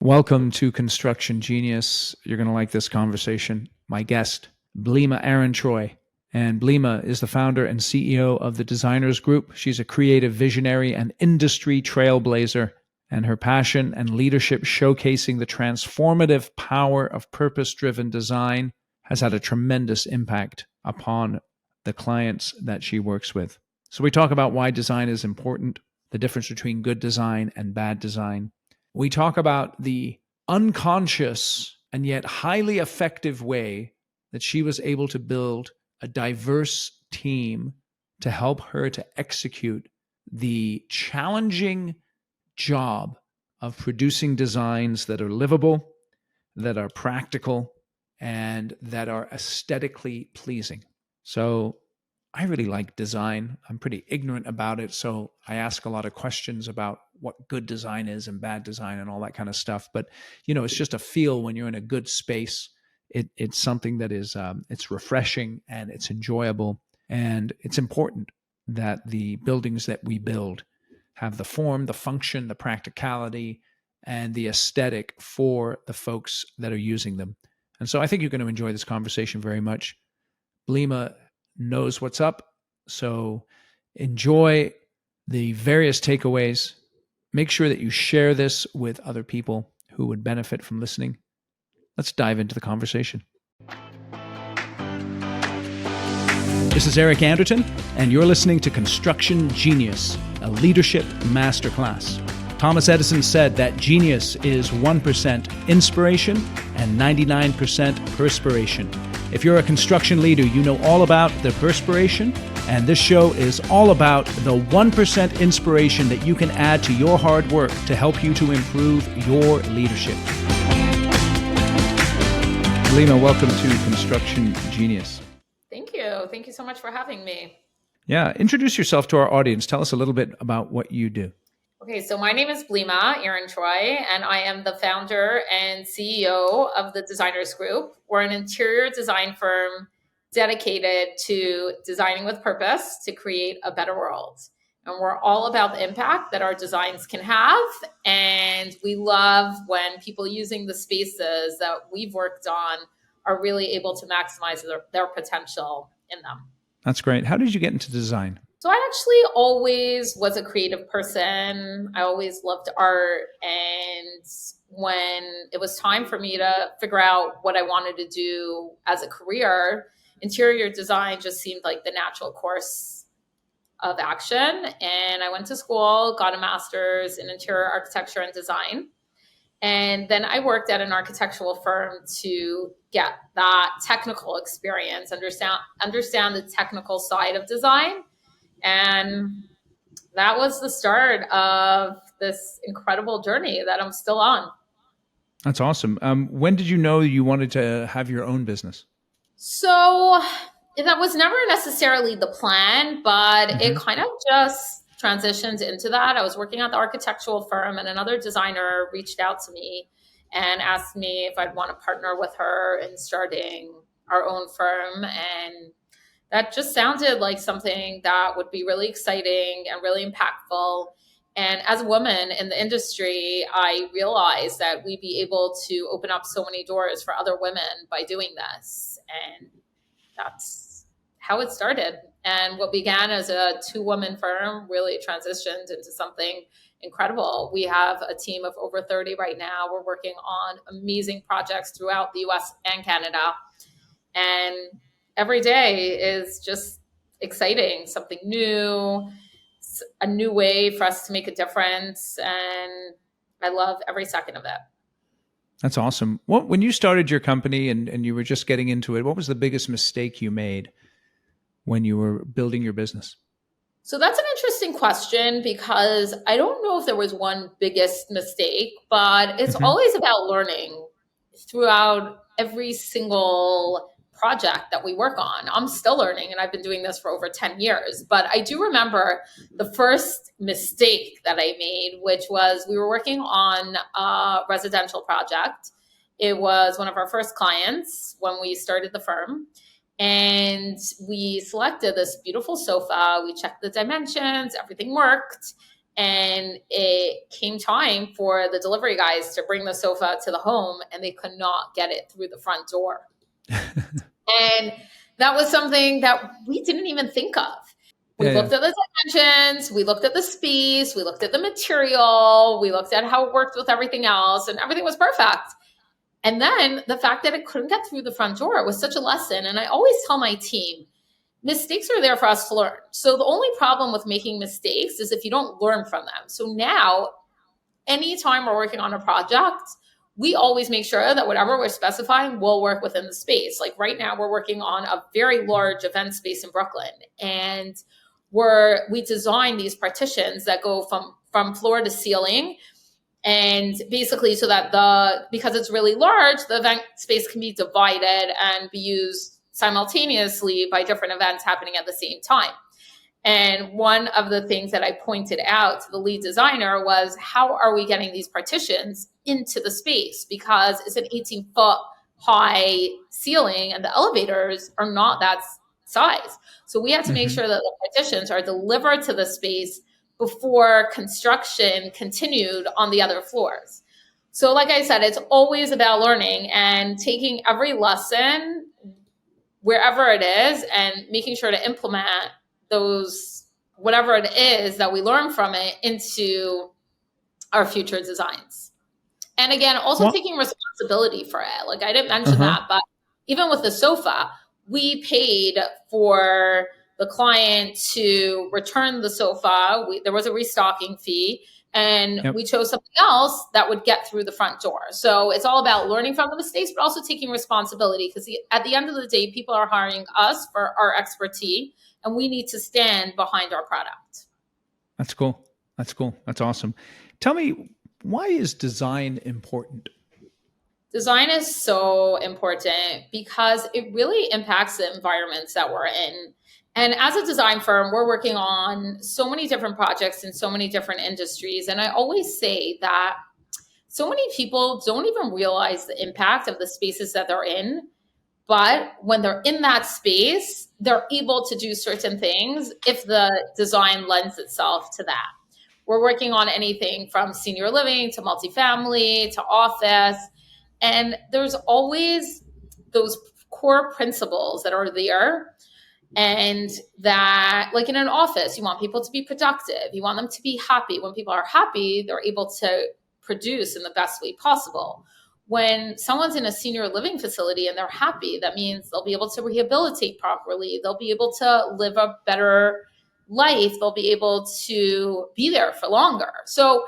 Welcome to Construction Genius. You're going to like this conversation. My guest, Blima Ehrentreu. And Blima is the founder and CEO of the Designers Group. She's a creative visionary and industry trailblazer, and her passion and leadership showcasing the transformative power of purpose-driven design has had a tremendous impact upon the clients that she works with. So we talk about why design is important, the difference between good design and bad design. We talk about the unconscious and yet highly effective way that she was able to build a diverse team to help her to execute the challenging job of producing designs that are livable, that are practical, and that are aesthetically pleasing. So I really like design. I'm pretty ignorant about it, so I ask a lot of questions about what good design is and bad design and all that kind of stuff. But, it's just a feel when you're in a good space. It's something that is, it's refreshing and it's enjoyable. And it's important that the buildings that we build have the form, the function, the practicality, and the aesthetic for the folks that are using them. And so I think you're going to enjoy this conversation very much. Blima knows what's up. So enjoy the various takeaways. Make sure that you share this with other people who would benefit from listening. Let's dive into the conversation. This is Eric Anderton, and you're listening to Construction Genius, a leadership masterclass. Thomas Edison said that genius is 1% inspiration and 99% perspiration. If you're a construction leader, you know all about the perspiration, and this show is all about the 1% inspiration that you can add to your hard work to help you to improve your leadership. Blima, welcome to Construction Genius. Thank you. Thank you so much for having me. Yeah, introduce yourself to our audience. Tell us a little bit about what you do. Okay, so my name is Blima Ehrentreu, and I am the founder and CEO of the Designers Group. We're an interior design firm dedicated to designing with purpose to create a better world. And we're all about the impact that our designs can have. And we love when people using the spaces that we've worked on are really able to maximize their potential in them. That's great. How did you get into design? So I actually always was a creative person. I always loved art. And when it was time for me to figure out what I wanted to do as a career, interior design just seemed like the natural course of action. And I went to school, got a master's in interior architecture and design. And then I worked at an architectural firm to get that technical experience, understand the technical side of design. And that was the start of this incredible journey that I'm still on. That's awesome. When did you know you wanted to have your own business? So that was never necessarily the plan, but it kind of just transitioned into that. I was working at the architectural firm, and another designer reached out to me and asked me if I'd want to partner with her in starting our own firm. And that just sounded like something that would be really exciting and really impactful. And as a woman in the industry, I realized that we'd be able to open up so many doors for other women by doing this. And that's how it started. And what began as a 2-woman firm really transitioned into something incredible. We have a team of over 30 right now. We're working on amazing projects throughout the US and Canada. And every day is just exciting, something new, a new way for us to make a difference. And I love every second of it. That's awesome. When you started your company and you were just getting into it, what was the biggest mistake you made when you were building your business? So that's an interesting question, because I don't know if there was one biggest mistake, but it's always about learning throughout every single project that we work on. I'm still learning, and I've been doing this for over 10 years. But I do remember the first mistake that I made, which was we were working on a residential project. It was one of our first clients when we started the firm. And we selected this beautiful sofa. We checked the dimensions, everything worked. And it came time for the delivery guys to bring the sofa to the home, and they could not get it through the front door. And that was something that we didn't even think of. We looked at the dimensions, we looked at the space, we looked at the material, we looked at how it worked with everything else, and everything was perfect. And then the fact that it couldn't get through the front door was such a lesson. And I always tell my team, mistakes are there for us to learn. So the only problem with making mistakes is if you don't learn from them. So now, anytime we're working on a project, we always make sure that whatever we're specifying will work within the space. Like right now, we're working on a very large event space in Brooklyn, and we designed these partitions that go from floor to ceiling. And basically so that because it's really large, the event space can be divided and be used simultaneously by different events happening at the same time. And one of the things that I pointed out to the lead designer was, how are we getting these partitions into the space? Because it's an 18-foot high ceiling and the elevators are not that size. So we had to make sure that the partitions are delivered to the space before construction continued on the other floors. So like I said, it's always about learning and taking every lesson wherever it is and making sure to implement those, whatever it is that we learn from it, into our future designs. And again, also taking responsibility for it. Like I didn't mention that, but even with the sofa, we paid for the client to return the sofa. There was a restocking fee, and we chose something else that would get through the front door. So it's all about learning from the mistakes, but also taking responsibility, because at the end of the day, people are hiring us for our expertise, and we need to stand behind our product. That's cool. That's cool. That's awesome. Tell me, why is design important? Design is so important because it really impacts the environments that we're in. And as a design firm, we're working on so many different projects in so many different industries. And I always say that so many people don't even realize the impact of the spaces that they're in. But when they're in that space, they're able to do certain things if the design lends itself to that. We're working on anything from senior living to multifamily to office. And there's always those core principles that are there. And that, like in an office, you want people to be productive. You want them to be happy. When people are happy, they're able to produce in the best way possible. When someone's in a senior living facility and they're happy, that means they'll be able to rehabilitate properly. They'll be able to live a better life. They'll be able to be there for longer. So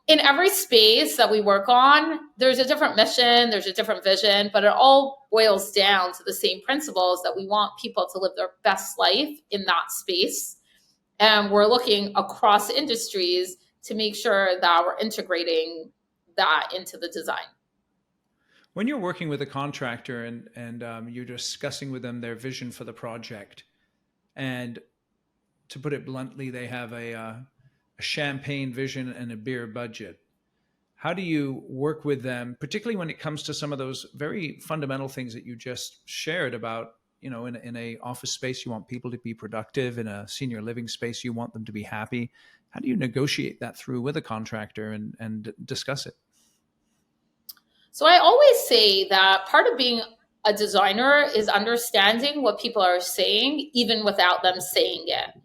in every space that we work on, there's a different mission, there's a different vision, but it all boils down to the same principles, that we want people to live their best life in that space. And we're looking across industries to make sure that we're integrating that into the design. When you're working with a contractor and you're discussing with them their vision for the project, and to put it bluntly, they have a champagne vision and a beer budget. How do you work with them, particularly when it comes to some of those very fundamental things that you just shared about, in a office space, you want people to be productive. In a senior living space, you want them to be happy. How do you negotiate that through with a contractor and discuss it? So I always say that part of being a designer is understanding what people are saying, even without them saying it.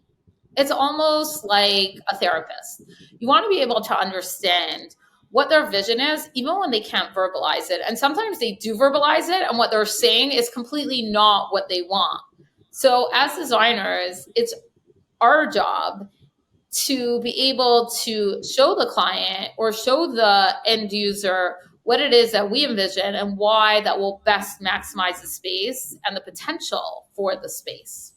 It's almost like a therapist. You want to be able to understand what their vision is, even when they can't verbalize it. And sometimes they do verbalize it, and what they're saying is completely not what they want. So as designers, it's our job to be able to show the client or show the end user what it is that we envision and why that will best maximize the space and the potential for the space.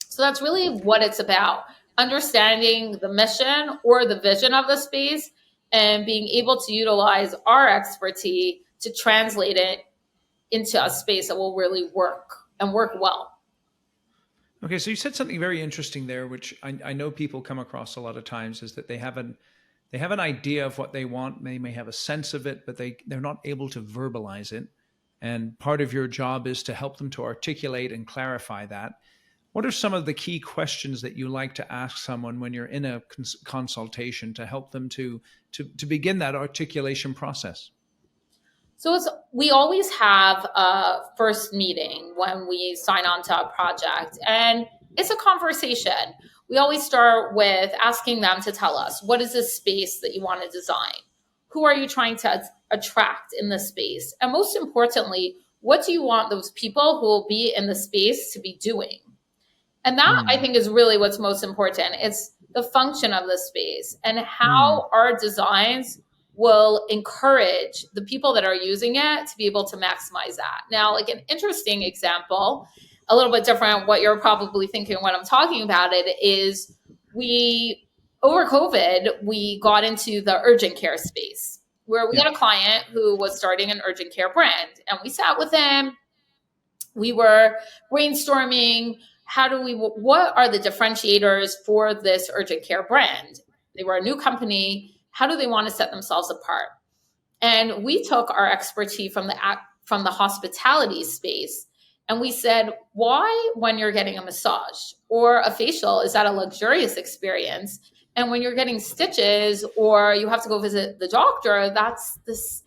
So that's really what it's about, understanding the mission or the vision of the space and being able to utilize our expertise to translate it into a space that will really work and work well. Okay, so you said something very interesting there, which I know people come across a lot of times, is that they have an idea of what they want. They may have a sense of it, but they're not able to verbalize it. And part of your job is to help them to articulate and clarify that. What are some of the key questions that you like to ask someone when you're in a consultation to help them to begin that articulation process? So we always have a first meeting when we sign on to a project, and it's a conversation. We always start with asking them to tell us, what is this space that you want to design? Who are you trying to attract in the space? And most importantly, what do you want those people who will be in the space to be doing? And that, I Mm, think, is really what's most important. It's the function of the space and mm, how our designs will encourage the people that are using it to be able to maximize that. Now, like an interesting example, a little bit different, what you're probably thinking when I'm talking about it is we, over COVID, we got into the urgent care space where we yeah. had a client who was starting an urgent care brand, and we sat with him. We were brainstorming, what are the differentiators for this urgent care brand? They were a new company. How do they want to set themselves apart? And we took our expertise from the hospitality space, and we said, why, when you're getting a massage or a facial, is that a luxurious experience? And when you're getting stitches or you have to go visit the doctor, that's this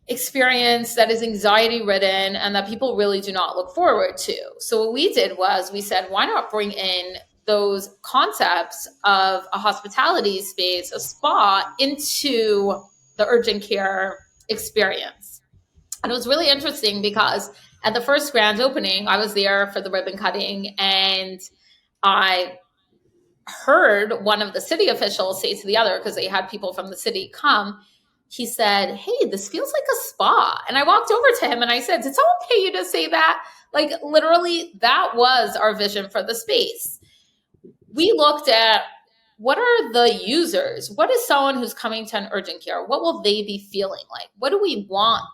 experience that is anxiety ridden and that people really do not look forward to. So what we did was we said, why not bring in those concepts of a hospitality space, a spa, into the urgent care experience? And it was really interesting because at the first grand opening, I was there for the ribbon cutting, and I heard one of the city officials say to the other, because they had people from the city come, he said, hey, this feels like a spa. And I walked over to him and I said, did someone pay you to say that? Like, literally, that was our vision for the space. We looked at, what are the users? What is someone who's coming to an urgent care? What will they be feeling like? What do we want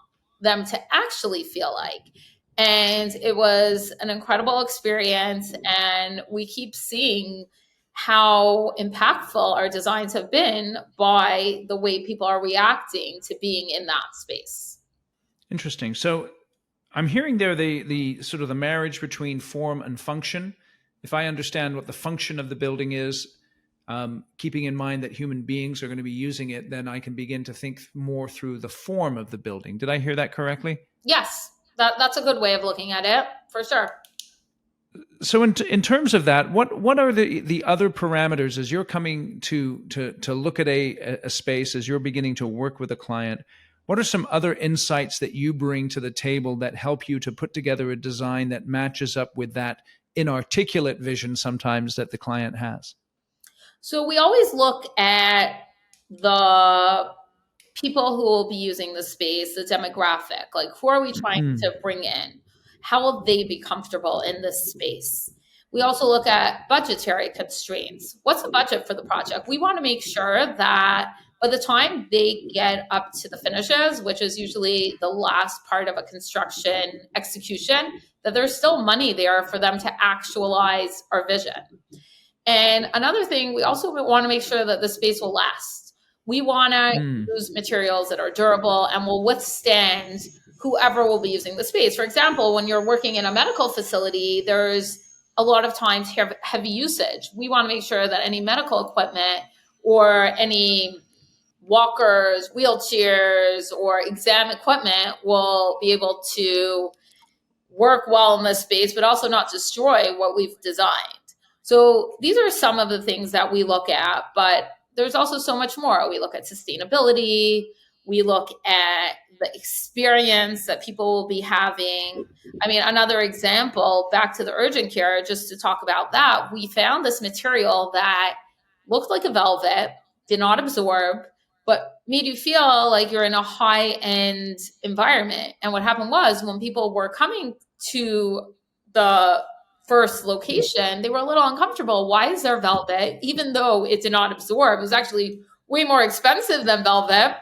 them to actually feel like? And it was an incredible experience. And we keep seeing how impactful our designs have been by the way people are reacting to being in that space. Interesting. So I'm hearing there the sort of the marriage between form and function. If I understand what the function of the building is, keeping in mind that human beings are going to be using it, then I can begin to think more through the form of the building. Did I hear that correctly? Yes, that's a good way of looking at it, for sure. So in terms of that, what are the other parameters as you're coming to look at a space, as you're beginning to work with a client? What are some other insights that you bring to the table that help you to put together a design that matches up with that inarticulate vision sometimes that the client has? So we always look at the people who will be using the space, the demographic, like who are we trying to Mm, bring in? How will they be comfortable in this space? We also look at budgetary constraints. What's the budget for the project? We want to make sure that by the time they get up to the finishes, which is usually the last part of a construction execution, that there's still money there for them to actualize our vision. And another thing, we also want to make sure that the space will last. We want to mm, use materials that are durable and will withstand whoever will be using the space. For example, when you're working in a medical facility, there's a lot of times heavy usage. We want to make sure that any medical equipment or any walkers, wheelchairs, or exam equipment will be able to work well in this space, but also not destroy what we've designed. So these are some of the things that we look at, but there's also so much more. We look at sustainability. We look at the experience that people will be having. I mean, another example, back to the urgent care, just to talk about that, we found this material that looked like a velvet, did not absorb, but made you feel like you're in a high-end environment. And what happened was when people were coming to the first location, they were a little uncomfortable. Why is there velvet? Even though it did not absorb, it was actually way more expensive than velvet,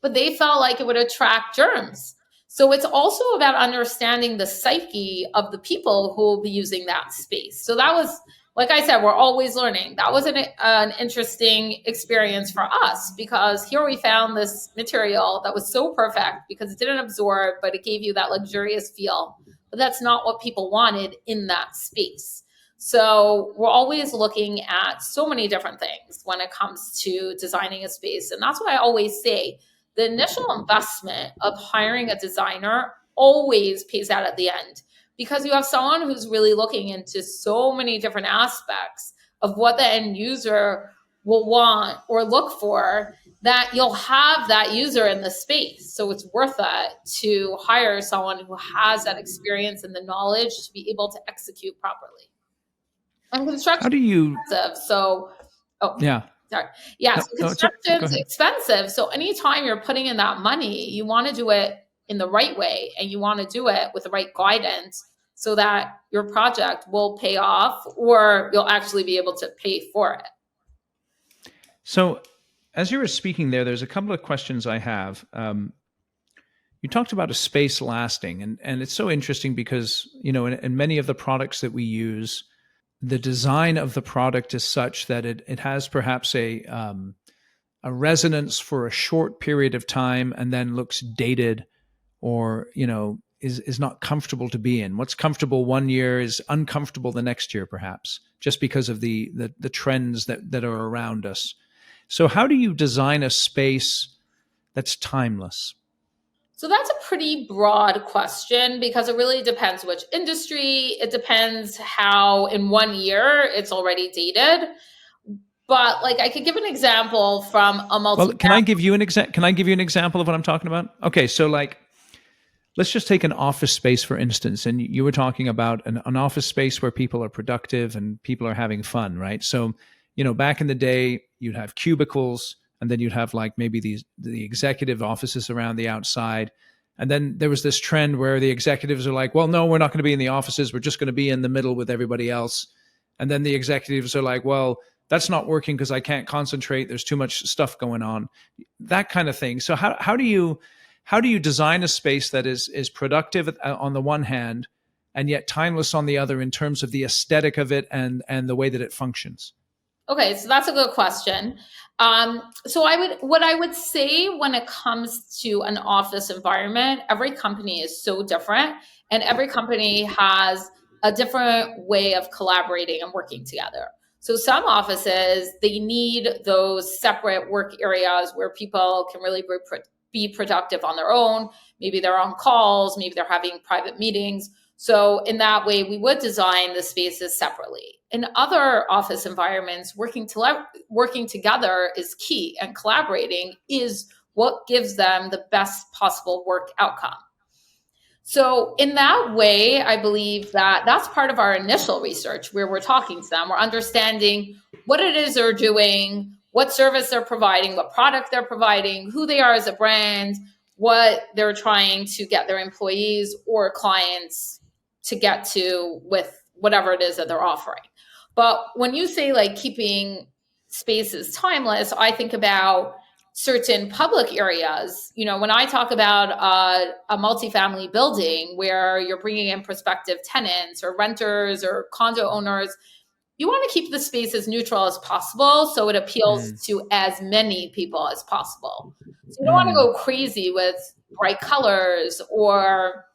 but they felt like it would attract germs. So it's also about understanding the psyche of the people who will be using that space. So that was, like I said, we're always learning. That was an interesting experience for us because here we found this material that was so perfect because it didn't absorb, but it gave you that luxurious feel. but that's not what people wanted in that space. So we're always looking at so many different things when it comes to designing a space. And that's why I always say the initial investment of hiring a designer always pays out at the end, because you have someone who's really looking into so many different aspects of what the end user will want or look for, that you'll have that user in the space. So it's worth it to hire someone who has that experience and the knowledge to be able to execute properly. And construction How do you? is expensive. So, Yeah. sorry. Yeah, No, so no, go construction's ahead. expensive. So anytime you're putting in that money, you want to do it in the right way, and you want to do it with the right guidance so that your project will pay off, or you'll actually be able to pay for it. So, as you were speaking there's a couple of questions I have. You talked about a space lasting, and it's so interesting because, in many of the products that we use, the design of the product is such that it has perhaps a resonance for a short period of time and then looks dated, or is not comfortable to be in. What's comfortable one year is uncomfortable the next year, perhaps, just because of the trends that are around us. So how do you design a space that's timeless? So that's a pretty broad question, because it really depends which industry. It depends how in 1 year it's already dated. But like, I could give an example from a multi. Well, can I give you an example of what I'm talking about? Okay, so like, let's just take an office space, for instance. And you were talking about an office space where people are productive and people are having fun, right? So, back in the day, you'd have cubicles, and then you'd have like maybe the executive offices around the outside. And then there was this trend where the executives are like, well, no, we're not going to be in the offices. We're just going to be in the middle with everybody else. And then the executives are like, well, that's not working because I can't concentrate. There's too much stuff going on, that kind of thing. So how do you design a space that is productive on the one hand and yet timeless on the other, in terms of the aesthetic of it and the way that it functions? Okay, so that's a good question. So what I would say when it comes to an office environment, every company is so different, and every company has a different way of collaborating and working together. So some offices, they need those separate work areas where people can really be productive on their own. Maybe they're on calls, maybe they're having private meetings. So in that way, we would design the spaces separately. In other office environments, working together is key, and collaborating is what gives them the best possible work outcome. So in that way, I believe that that's part of our initial research, where we're talking to them. We're understanding what it is they're doing, what service they're providing, what product they're providing, who they are as a brand, what they're trying to get their employees or clients to get to with whatever it is that they're offering. But when you say like keeping spaces timeless, I think about certain public areas. When I talk about a multifamily building where you're bringing in prospective tenants or renters or condo owners, you want to keep the space as neutral as possible so it appeals to as many people as possible. So you don't want to go crazy with bright colors or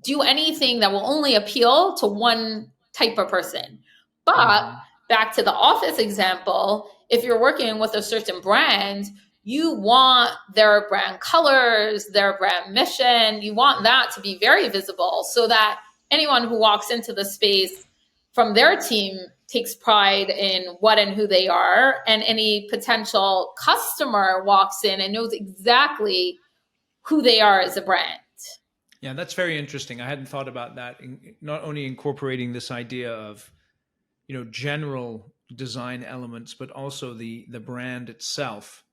do anything that will only appeal to one type of person. But back to the office example, if you're working with a certain brand, you want their brand colors, their brand mission, you want that to be very visible so that anyone who walks into the space from their team takes pride in what and who they are, and any potential customer walks in and knows exactly who they are as a brand. Yeah, that's very interesting. I hadn't thought about that. Not only incorporating this idea of, general design elements, but also the brand itself.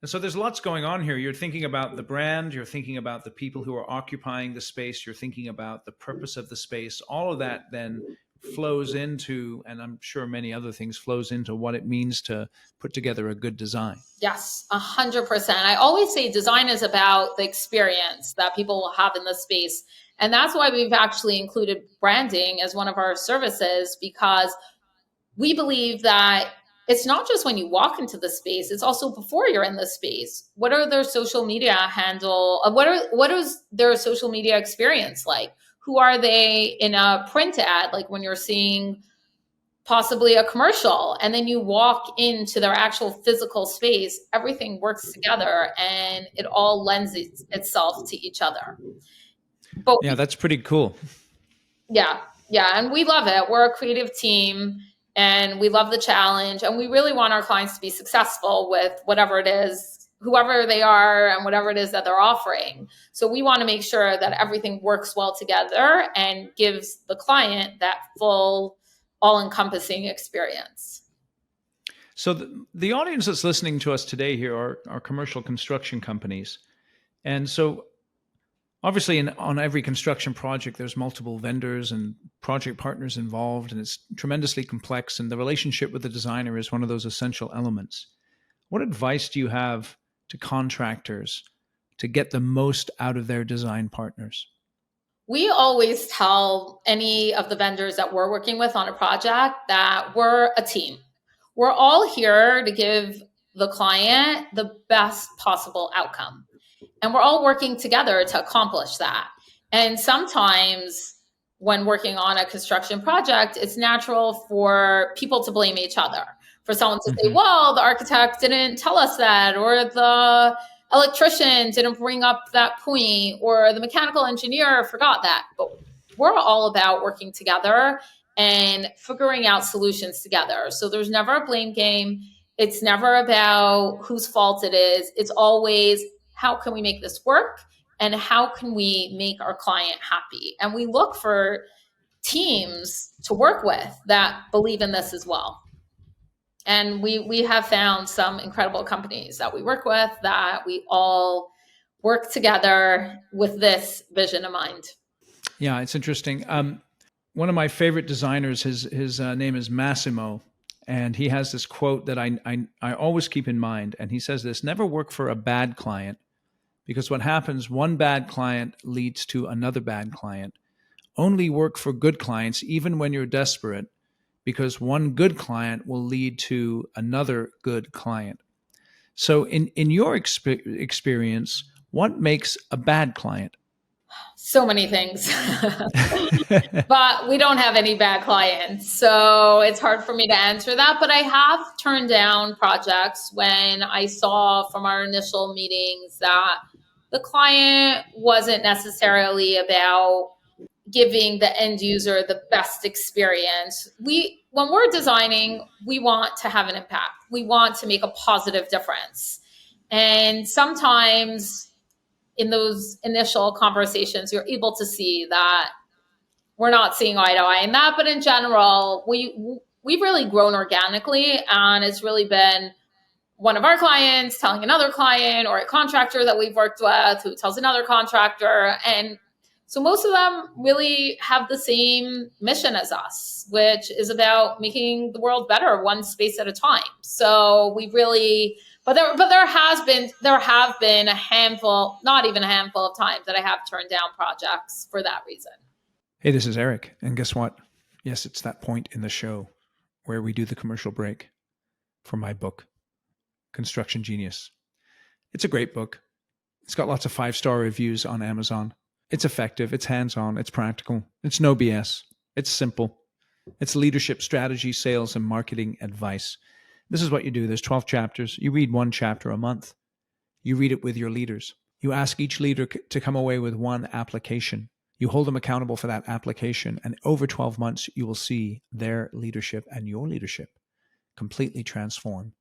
And so there's lots going on here. You're thinking about the brand, you're thinking about the people who are occupying the space, you're thinking about the purpose of the space. All of that then flows into, and I'm sure many other things, flows into what it means to put together a good design. Yes, 100%. I always say design is about the experience that people will have in the space. And that's why we've actually included branding as one of our services, because we believe that it's not just when you walk into the space, it's also before you're in the space. What are their social media handle? What is their social media experience like? Who are they in a print ad? Like when you're seeing possibly a commercial and then you walk into their actual physical space, everything works together and it all lends itself to each other. But Yeah, that's pretty cool. yeah, yeah. And we love it. We're a creative team and we love the challenge. And we really want our clients to be successful with whatever it is, whoever they are, and whatever it is that they're offering. So we want to make sure that everything works well together and gives the client that full, all encompassing experience. So the audience that's listening to us today here are commercial construction companies. And so obviously on every construction project, there's multiple vendors and project partners involved, and it's tremendously complex. And the relationship with the designer is one of those essential elements. What advice do you have to contractors to get the most out of their design partners? We always tell any of the vendors that we're working with on a project that we're a team. We're all here to give the client the best possible outcome. And we're all working together to accomplish that. And sometimes when working on a construction project, it's natural for people to blame each other. For someone to say, well, the architect didn't tell us that, or the electrician didn't bring up that point, or the mechanical engineer forgot that. But we're all about working together and figuring out solutions together. So there's never a blame game. It's never about whose fault it is. It's always, how can we make this work? And how can we make our client happy? And we look for teams to work with that believe in this as well. And we have found some incredible companies that we work with that we all work together with this vision in mind. Yeah, it's interesting. One of my favorite designers, his name is Massimo, and he has this quote that I always keep in mind. And he says this: never work for a bad client, because what happens, one bad client leads to another bad client. Only work for good clients, even when you're desperate, because one good client will lead to another good client. So in your experience, what makes a bad client? So many things. But we don't have any bad clients. So it's hard for me to answer that. But I have turned down projects when I saw from our initial meetings that the client wasn't necessarily about giving the end user the best experience. When we're designing, we want to have an impact. We want to make a positive difference. And sometimes in those initial conversations, you're able to see that we're not seeing eye to eye in that. But in general, we've really grown organically, and it's really been one of our clients telling another client, or a contractor that we've worked with who tells another contractor. And so most of them really have the same mission as us, which is about making the world better one space at a time. So we really, but there have been a handful, not even a handful of times that I have turned down projects for that reason. Hey, this is Eric. And guess what? Yes, it's that point in the show where we do the commercial break for my book, Construction Genius. It's a great book. It's got lots of 5-star reviews on Amazon. It's effective. It's hands-on. It's practical. It's no BS. It's simple. It's leadership strategy, sales, and marketing advice. This is what you do. There's 12 chapters. You read one chapter a month. You read it with your leaders. You ask each leader to come away with one application. You hold them accountable for that application. And over 12 months, you will see their leadership and your leadership completely transform,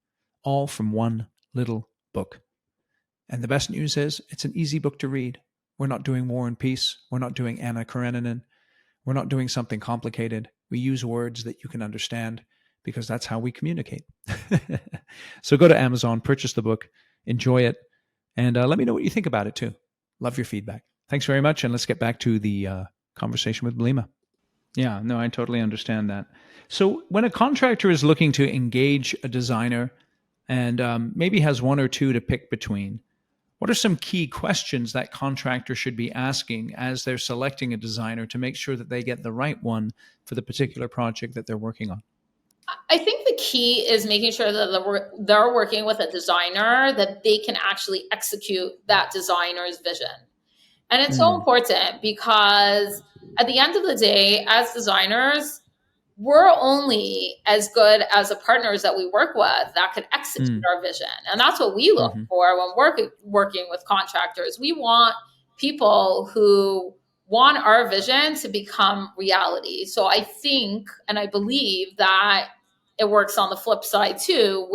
all from one little book. And the best news is it's an easy book to read. We're not doing War and Peace. We're not doing Anna Karenina. We're not doing something complicated. We use words that you can understand because that's how we communicate. So go to Amazon, purchase the book, enjoy it, and let me know what you think about it too. Love your feedback. Thanks very much, and let's get back to the conversation with Blima. Yeah, no, I totally understand that. So when a contractor is looking to engage a designer and maybe has one or two to pick between, what are some key questions that contractor should be asking as they're selecting a designer to make sure that they get the right one for the particular project that they're working on? I think the key is making sure that they're working with a designer that they can actually execute that designer's vision. And it's so Mm, important because at the end of the day, as designers, we're only as good as the partners that we work with that could execute mm, our vision. And that's what we look hmm for when we're working with contractors. We want people who want our vision to become reality. So I think and I believe that it works on the flip side too.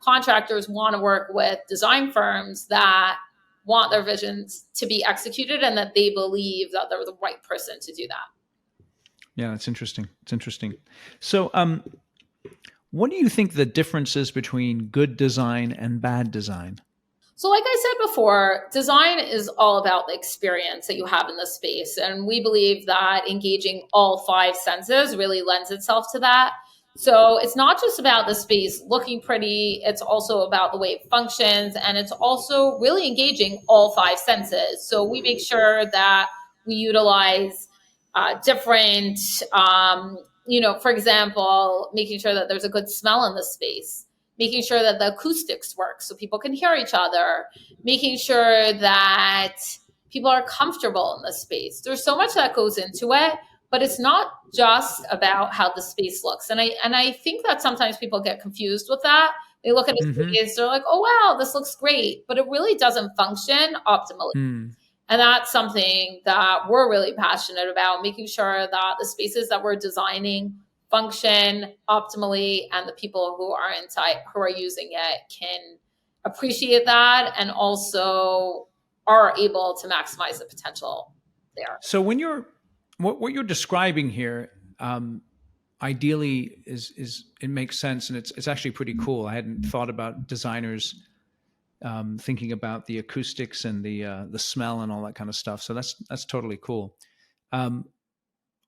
Contractors want to work with design firms that want their visions to be executed and that they believe that they're the right person to do that. Yeah, that's interesting. It's interesting. So, what do you think the difference is between good design and bad design? So, like I said before, design is all about the experience that you have in the space. And we believe that engaging all five senses really lends itself to that. So, it's not just about the space looking pretty, it's also about the way it functions. And it's also really engaging all five senses. So, we make sure that we utilize different, for example, making sure that there's a good smell in the space, making sure that the acoustics work so people can hear each other, making sure that people are comfortable in the space. There's so much that goes into it, but it's not just about how the space looks. And I think that sometimes people get confused with that. They look at a Mm-hmm. space, they're like, oh wow, this looks great, but it really doesn't function optimally. Mm. And that's something that we're really passionate about, making sure that the spaces that we're designing function optimally and the people who are inside, who are using it, can appreciate that and also are able to maximize the potential there. So, when you're what you're describing here, ideally is it makes sense, and it's actually pretty cool. I hadn't thought about designers thinking about the acoustics and the smell and all that kind of stuff. So that's totally cool. Um,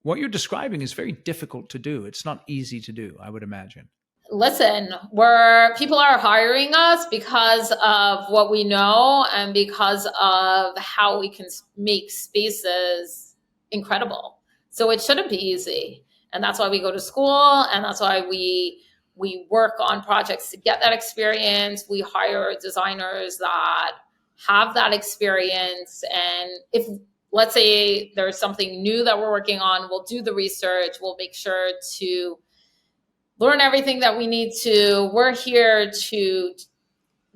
what you're describing is very difficult to do. It's not easy to do, I would imagine. Listen, where people are hiring us because of what we know and because of how we can make spaces incredible. So it shouldn't be easy. And that's why we go to school and that's why we work on projects to get that experience. We hire designers that have that experience. And if, let's say, there's something new that we're working on, we'll do the research, we'll make sure to learn everything that we need to. We're here to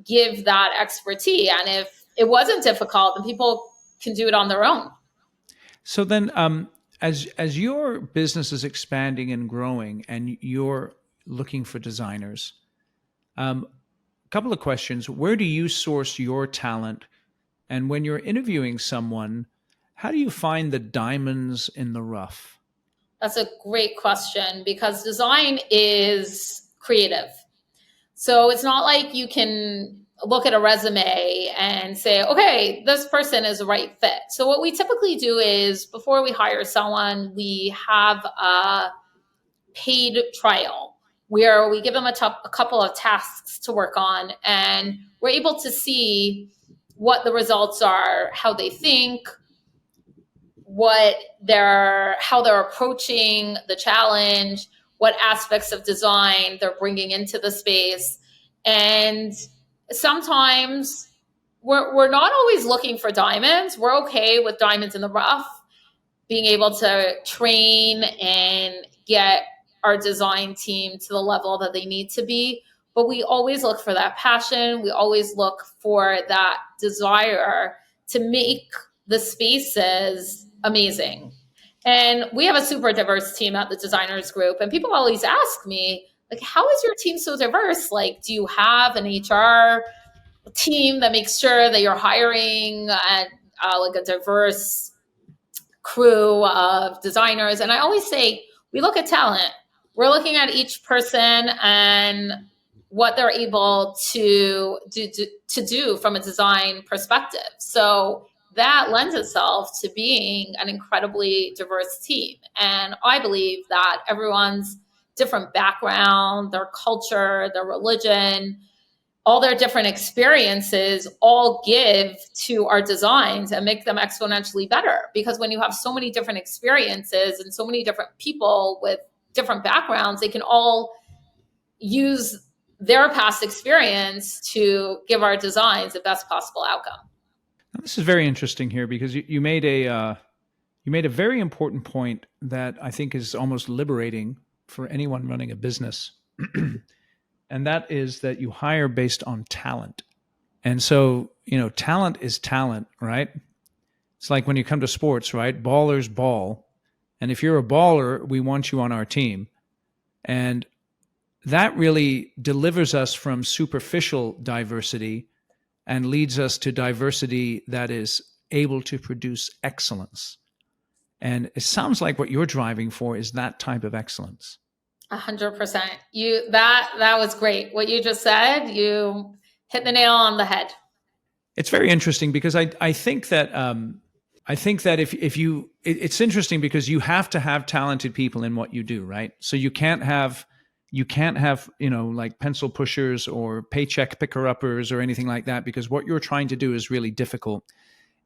give that expertise. And if it wasn't difficult, then people can do it on their own. So then, as your business is expanding and growing, and you're looking for designers, a couple of questions: where do you source your talent? And when you're interviewing someone, how do you find the diamonds in the rough? That's a great question because design is creative. So it's not like you can look at a resume and say, okay, this person is the right fit. So what we typically do is before we hire someone, we have a paid trial where we give them a couple of tasks to work on and we're able to see what the results are, how they think, how they're approaching the challenge, what aspects of design they're bringing into the space. And sometimes we're not always looking for diamonds. We're okay with diamonds in the rough, being able to train and get our design team to the level that they need to be. But we always look for that passion. We always look for that desire to make the spaces amazing. And we have a super diverse team at the designers group. And people always ask me, like, how is your team so diverse? Like, do you have an HR team that makes sure that you're hiring like a diverse crew of designers? And I always say, we look at talent. We're looking at each person and what they're able to do from a design perspective. So that lends itself to being an incredibly diverse team. And I believe that everyone's different background, their culture, their religion, all their different experiences all give to our designs and make them exponentially better. Because when you have so many different experiences and so many different people with different backgrounds, they can all use their past experience to give our designs the best possible outcome. This is very interesting here because you made a very important point that I think is almost liberating for anyone running a business. And that is that you hire based on talent. And so, talent is talent, right? It's like when you come to sports, right? Ballers ball. And if you're a baller, we want you on our team. And that really delivers us from superficial diversity and leads us to diversity that is able to produce excellence. And it sounds like what you're driving for is that type of excellence. 100%. That was great. What you just said, you hit the nail on the head. It's very interesting because I think that if you, it's interesting because you have to have talented people in what you do, right? So you can't have like pencil pushers or paycheck picker uppers or anything like that, because what you're trying to do is really difficult.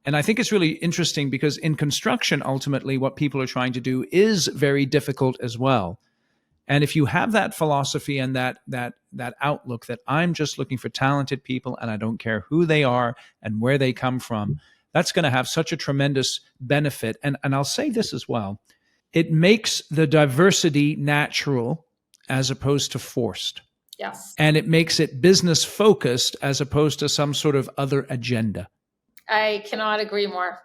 And I think it's really interesting because in construction, ultimately, what people are trying to do is very difficult as well. And if you have that philosophy and that outlook that I'm just looking for talented people and I don't care who they are and where they come from, that's going to have such a tremendous benefit. And I'll say this as well. It makes the diversity natural as opposed to forced. Yes. And it makes it business focused as opposed to some sort of other agenda. I cannot agree more.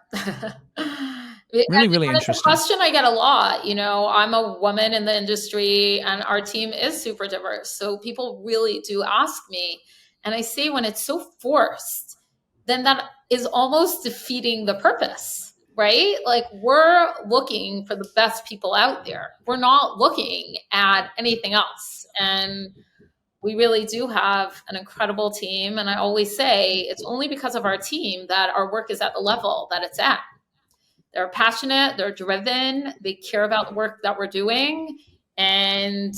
Really interesting. It's a question I get a lot. I'm a woman in the industry and our team is super diverse. So people really do ask me. And I say when it's so forced, then that is almost defeating the purpose, right? Like we're looking for the best people out there. We're not looking at anything else. And we really do have an incredible team. And I always say it's only because of our team that our work is at the level that it's at. They're passionate, they're driven, they care about the work that we're doing. And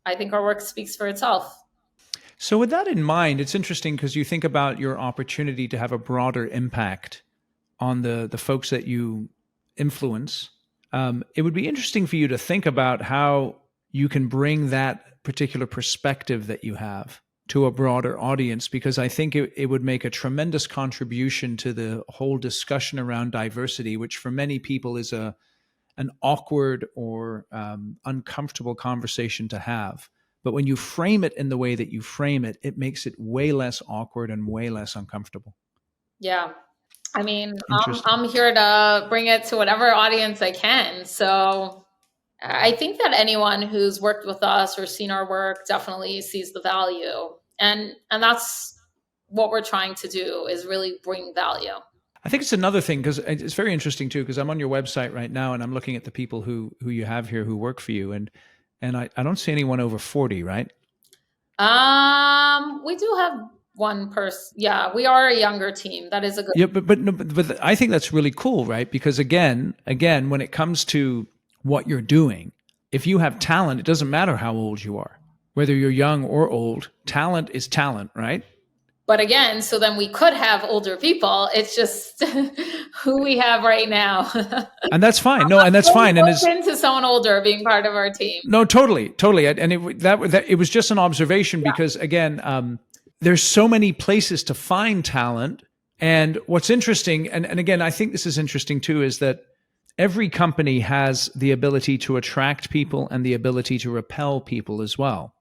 I think our work speaks for itself. So with that in mind, it's interesting because you think about your opportunity to have a broader impact on the folks that you influence. It would be interesting for you to think about how you can bring that particular perspective that you have to a broader audience, because I think it would make a tremendous contribution to the whole discussion around diversity, which for many people is an awkward or uncomfortable conversation to have. But when you frame it in the way that you frame it, it makes it way less awkward and way less uncomfortable. Yeah. I mean, I'm here to bring it to whatever audience I can. So I think that anyone who's worked with us or seen our work definitely sees the value. And that's what we're trying to do, is really bring value. I think it's another thing because it's very interesting too, because I'm on your website right now and I'm looking at the people who you have here who work for you. And I don't see anyone over 40, right? We do have one person. Yeah, we are a younger team. That is a good. Yeah, but I think that's really cool, right? Because again, when it comes to what you're doing, if you have talent, it doesn't matter how old you are, whether you're young or old. Talent is talent, right? But again, so then we could have older people. It's just who we have right now. And that's fine. No, and that's fine. And it's into someone older being part of our team. No, totally. And it was just an observation because again, there's so many places to find talent. And what's interesting, and again, I think this is interesting too, is that every company has the ability to attract people and the ability to repel people as well.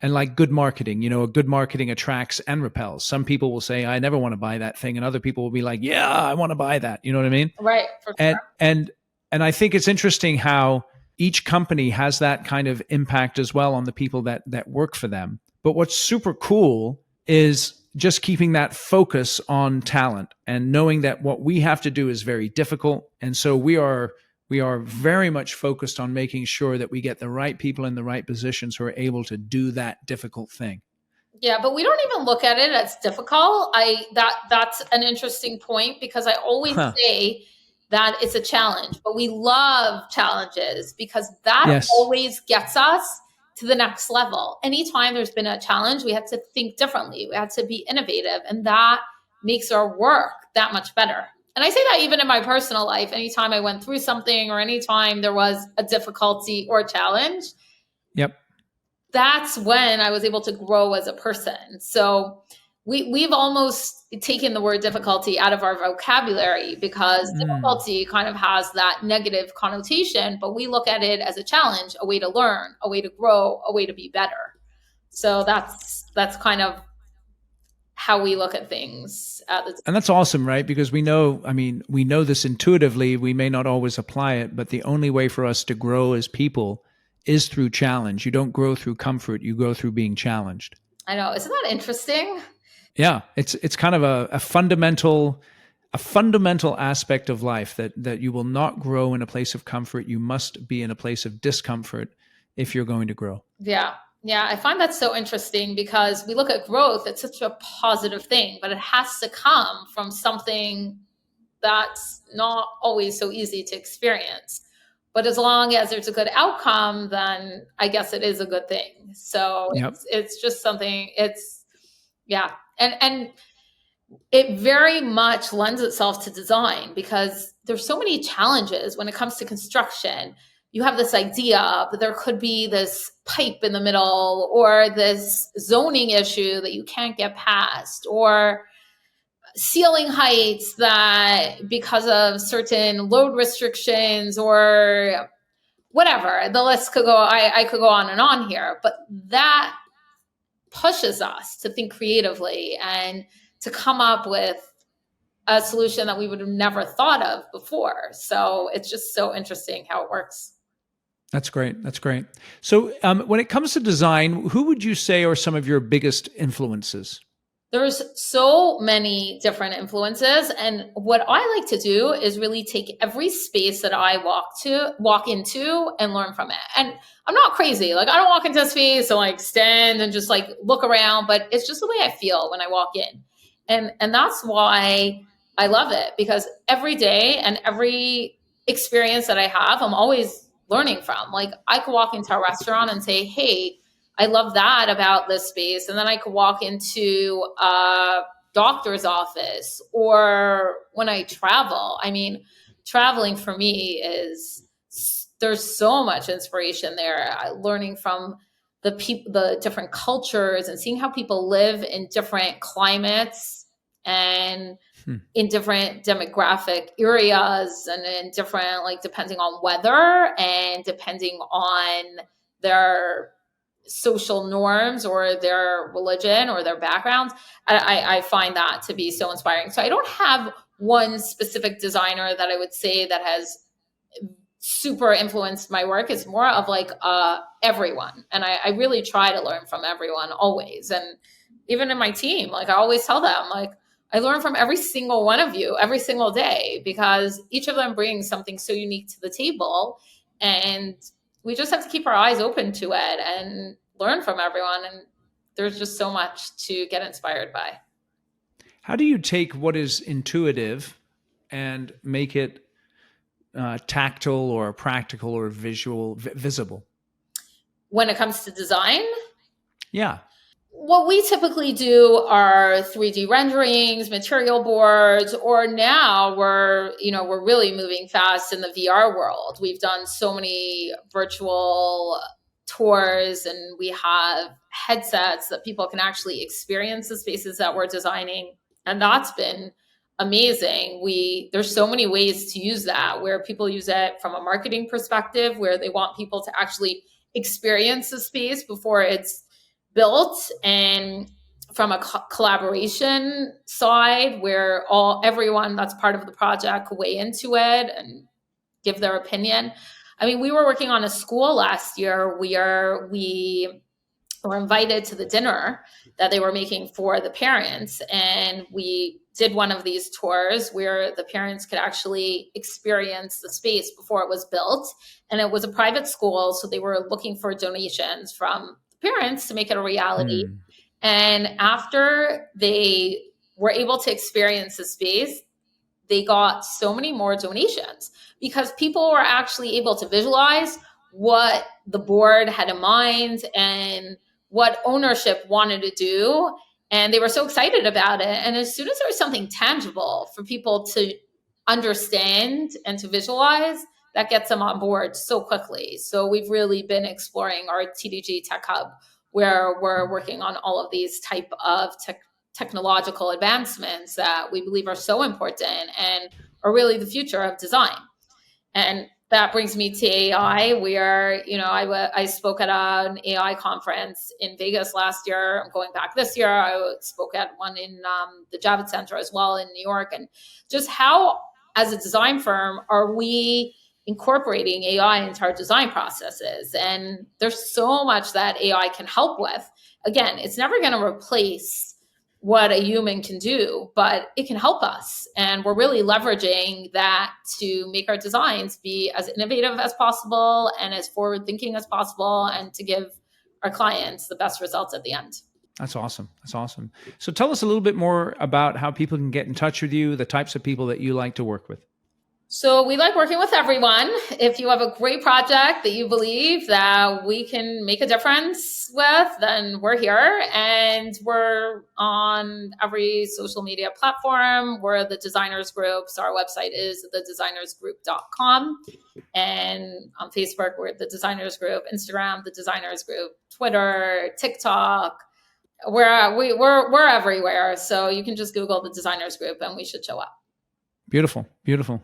And like good marketing, good marketing attracts and repels. Some people will say, I never want to buy that thing. And other people will be like, yeah, I want to buy that. You know what I mean? Right. For sure. And I think it's interesting how each company has that kind of impact as well on the people that work for them. But what's super cool is just keeping that focus on talent and knowing that what we have to do is very difficult. And so we are very much focused on making sure that we get the right people in the right positions who are able to do that difficult thing. Yeah, but we don't even look at it as difficult. That's an interesting point because I always say that it's a challenge, but we love challenges because that always gets us to the next level. Anytime there's been a challenge, we had to think differently. We had to be innovative, and that makes our work that much better. And I say that even in my personal life, anytime I went through something or anytime there was a difficulty or challenge, yep, that's when I was able to grow as a person. So we've almost taken the word difficulty out of our vocabulary, because Mm. difficulty kind of has that negative connotation, but we look at it as a challenge, a way to learn, a way to grow, a way to be better. So that's kind of how we look at things at the. And that's awesome, right? Because we know, I mean, we know this intuitively. We may not always apply it, but the only way for us to grow as people is through challenge. You don't grow through comfort, you grow through being challenged. I know, isn't that interesting? Yeah, it's kind of a fundamental aspect of life that you will not grow in a place of comfort. You must be in a place of discomfort if you're going to grow. Yeah. Yeah, I find that so interesting, because we look at growth, it's such a positive thing, but it has to come from something that's not always so easy to experience. But as long as there's a good outcome, then I guess it is a good thing. So Yep. it's just something, it's, yeah. And it very much lends itself to design, because there's so many challenges when it comes to construction. You have this idea, but there could be this pipe in the middle, or this zoning issue that you can't get past, or ceiling heights that, because of certain load restrictions or whatever, the list could go, I could go on and on here, but that pushes us to think creatively and to come up with a solution that we would have never thought of before. So it's just so interesting how it works. That's great. That's great. So, when it comes to design, who would you say are some of your biggest influences? There's so many different influences. And what I like to do is really take every space that I walk into and learn from it. And I'm not crazy. Like, I don't walk into a space and like stand and just like look around, but it's just the way I feel when I walk in. And that's why I love it, because every day and every experience that I have, I'm always learning from. Like, I could walk into a restaurant and say, hey, I love that about this space. And then I could walk into a doctor's office, or when I travel. I mean, traveling for me is, there's so much inspiration there. Learning from the different cultures, and seeing how people live in different climates, and Hmm. in different demographic areas, and in different, like, depending on weather and depending on their social norms or their religion or their backgrounds. I find that to be so inspiring. So I don't have one specific designer that I would say that has super influenced my work. It's more of like everyone. And I really try to learn from everyone always. And even in my team, like, I always tell them, like, I learn from every single one of you every single day, because each of them brings something so unique to the table. And we just have to keep our eyes open to it and learn from everyone. And there's just so much to get inspired by. How do you take what is intuitive and make it tactile or practical or visible? When it comes to design, Yeah. what we typically do are 3D renderings, material boards, or now we're really moving fast in the VR world. We've done so many virtual tours, and we have headsets that people can actually experience the spaces that we're designing. And that's been amazing. There's so many ways to use that, where people use it from a marketing perspective, where they want people to actually experience the space before it's built, and from a collaboration side, where everyone that's part of the project could weigh into it and give their opinion. I mean, we were working on a school last year where we were invited to the dinner that they were making for the parents, and we did one of these tours where the parents could actually experience the space before it was built. And it was a private school, so they were looking for donations from parents to make it a reality. Hmm. And after they were able to experience the space, they got so many more donations, because people were actually able to visualize what the board had in mind and what ownership wanted to do. And they were so excited about it. And as soon as there was something tangible for people to understand and to visualize, that gets them on board so quickly. So we've really been exploring our TDG Tech Hub, where we're working on all of these type of technological advancements that we believe are so important and are really the future of design. And that brings me to AI. We are, I spoke at an AI conference in Vegas last year. I'm going back this year. I spoke at one in the Javits Center as well in New York. And just how, as a design firm, are we incorporating AI into our design processes? And there's so much that AI can help with. Again, it's never going to replace what a human can do, but it can help us. And we're really leveraging that to make our designs be as innovative as possible and as forward-thinking as possible, and to give our clients the best results at the end. That's awesome. That's awesome. So tell us a little bit more about how people can get in touch with you, the types of people that you like to work with. So we like working with everyone. If you have a great project that you believe that we can make a difference with, then we're here. And we're on every social media platform. We're the Designers Group. So our website is thedesignersgroup.com. And on Facebook, we're the Designers Group. Instagram, the Designers Group. Twitter, TikTok. We're everywhere. So you can just Google the Designers Group and we should show up. Beautiful. Beautiful.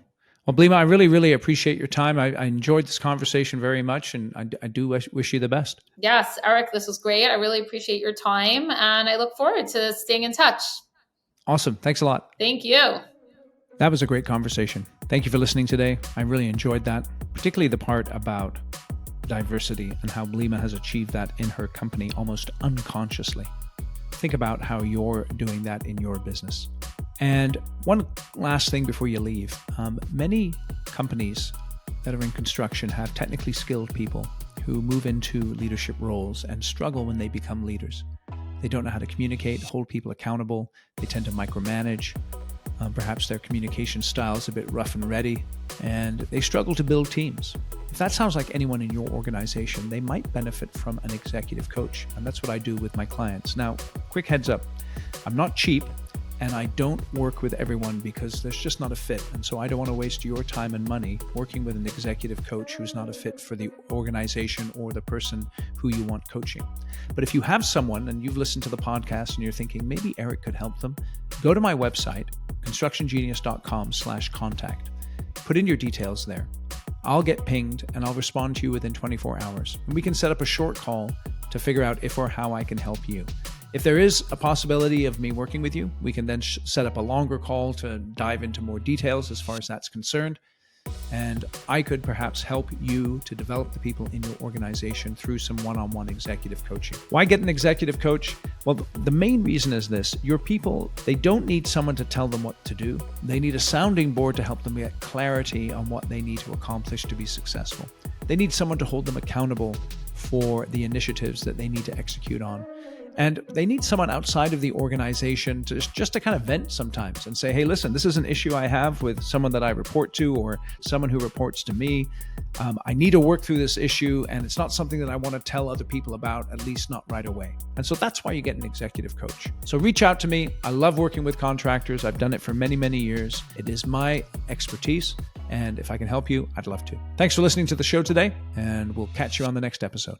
Well, Blima, I really, really appreciate your time. I enjoyed this conversation very much, and I do wish you the best. Yes, Eric, this was great. I really appreciate your time, and I look forward to staying in touch. Awesome. Thanks a lot. Thank you. That was a great conversation. Thank you for listening today. I really enjoyed that, particularly the part about diversity and how Blima has achieved that in her company almost unconsciously. Think about how you're doing that in your business. And one last thing before you leave. Many companies that are in construction have technically skilled people who move into leadership roles and struggle when they become leaders. They don't know how to communicate, hold people accountable. They tend to micromanage. Perhaps their communication style is a bit rough and ready, and they struggle to build teams. If that sounds like anyone in your organization, they might benefit from an executive coach. And that's what I do with my clients. Now, quick heads up, I'm not cheap. And I don't work with everyone because there's just not a fit. And so I don't want to waste your time and money working with an executive coach who's not a fit for the organization or the person who you want coaching. But if you have someone and you've listened to the podcast and you're thinking maybe Eric could help them, go to my website, constructiongenius.com/contact. Put in your details there. I'll get pinged and I'll respond to you within 24 hours. And we can set up a short call to figure out if or how I can help you. If there is a possibility of me working with you, we can then set up a longer call to dive into more details as far as that's concerned. And I could perhaps help you to develop the people in your organization through some one-on-one executive coaching. Why get an executive coach? Well, the main reason is this. Your people, they don't need someone to tell them what to do. They need a sounding board to help them get clarity on what they need to accomplish to be successful. They need someone to hold them accountable for the initiatives that they need to execute on. And they need someone outside of the organization to just to kind of vent sometimes and say, hey, listen, this is an issue I have with someone that I report to or someone who reports to me. I need to work through this issue, and it's not something that I want to tell other people about, at least not right away. And so that's why you get an executive coach. So reach out to me. I love working with contractors. I've done it for many, many years. It is my expertise. And if I can help you, I'd love to. Thanks for listening to the show today, and we'll catch you on the next episode.